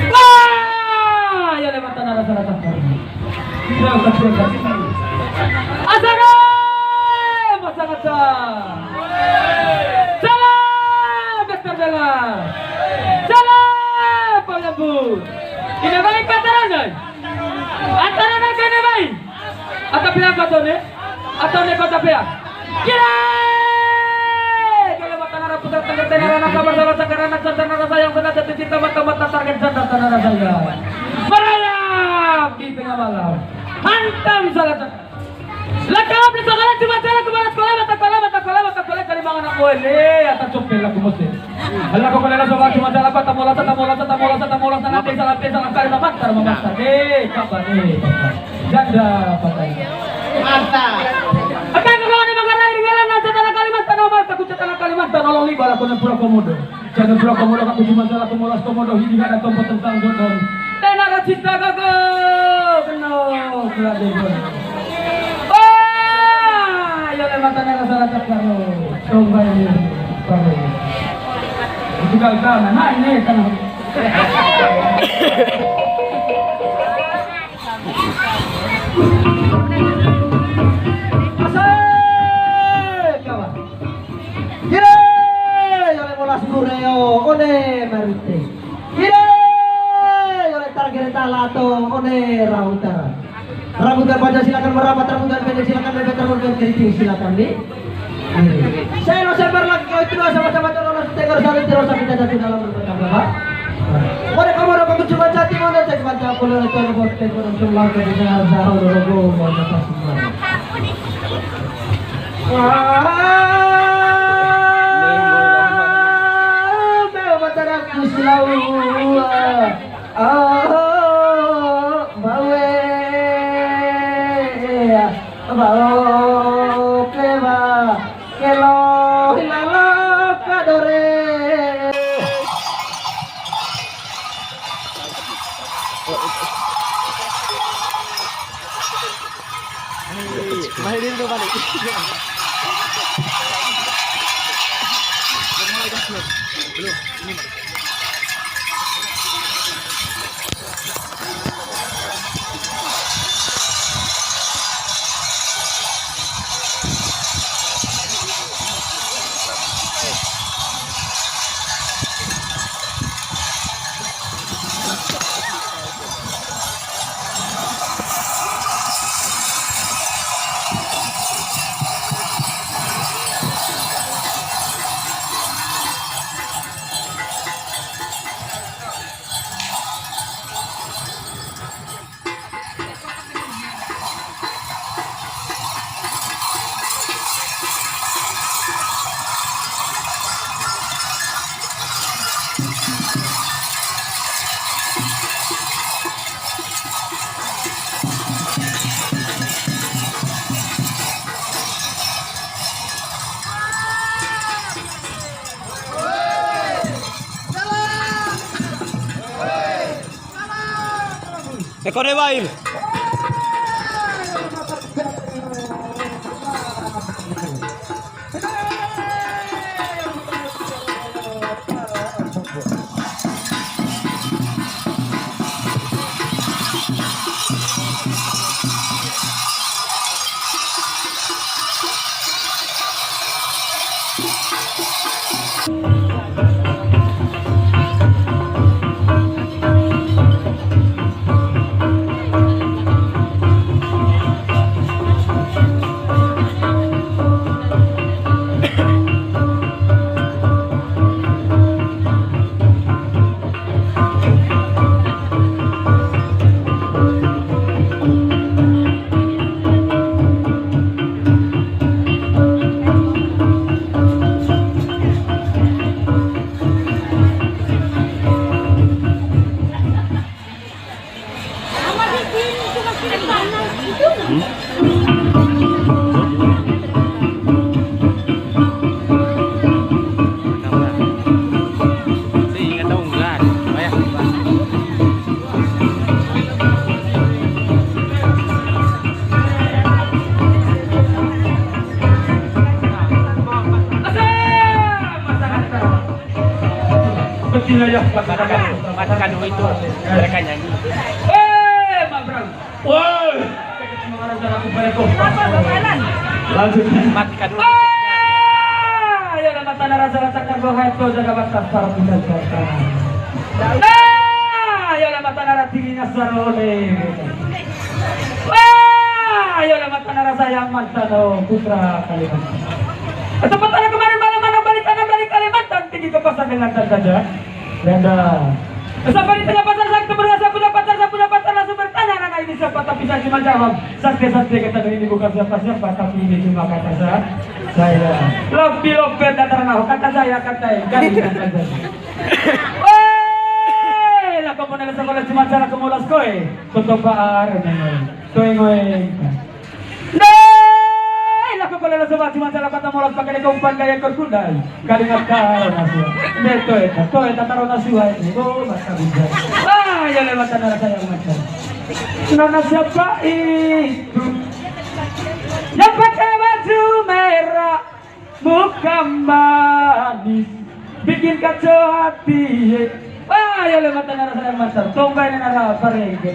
Wah, ya lewat tanah rasa-rasa. Asaga, masa-masa. Salam, Mister Bella. Salam, Pak Lambu. Ini baik kataran, antara negara baik. Atau pihak kau ni, atau ni kau pihak. Kira. Kalau mata nara putar tengah tengah anak kabar salah sekarang anak santan nara sayang benar jatuh cinta mata target santan nara sayang. Merayap di tengah malam. Hantam salah satu. Lakap di sekolah cuma jalan ke mana sekolah mata sekolah kali mangan aku ini atas copel aku mesti. Alah kau kalau sekolah cuma jalan tamola nanti salah kali mamantar. Kapan nih? Janda patah. Mantap. Akan kalau ada makanan di jalan nanti tanah Kalimantan nolong libal aku dan pura komodo. Jangan pura komodo aku cuma jalan komodo ini ada tempat tentang godon. Tenaga cinta kakak kenal keladian. Ya lewat tanah rasa-rasa karo. Coba ini karo. Itu gagal. Nah ini tanah. Asal kawan. Gire, ya le bola sigureo, one merite. Gire, ya le target talato, one rautar. Rambutan Pancasila silakan merapat, rambutan pendek silakan bebek, rambutan keriting silakan nih. Saya lo sebar lagi kau itu sama-sama calon tegor saling terus kita jatuh dalam berkata bapak. Pada kamar aku cuma jati mana cek baca pulau itu buat tegor semua kerja sahur logo mana semua. Wah, bawa teraku selalu. Bao keva kelo hilalo kadore Mahirin tuh balik. Belum, ini mah. Ekornya bail. Gila ya, Katakan itu mereka nyanyi. Pak Bram. Woi. Lanjut. Matikan dulu. Ya nama tanah rasa-rasa karbohidrat jaga batas para penjaga. Ya nama tanah rasa tingginya sarole. Ya nama tanah rasa yang mantan putra Kalimantan. Tempat tanah kemarin malam-malam balik kanan dari Kalimantan tinggi ke pasar dengan saja. Ganda. Sampai di tengah pasar saya ketemu dengan saya punya pacar langsung bertanya anak ini siapa tapi saya cuma jawab sakti kata ini bukan siapa tapi ini cuma kata saya lebih datar nahu kata saya lah kamu nela sekolah cuma cara kemulas koe tutup baar ngoe aku kalau sebab cuma salah kata mulut pakai kumpan gaya kerkundai kalimat kau nasu betul itu taruh nasu ini masa bisa ya lewat tanah saya macam nona siapa itu yang pakai baju merah muka manis bikin kacau hati ya lewat tanah saya macam tunggu ini nara apa lagi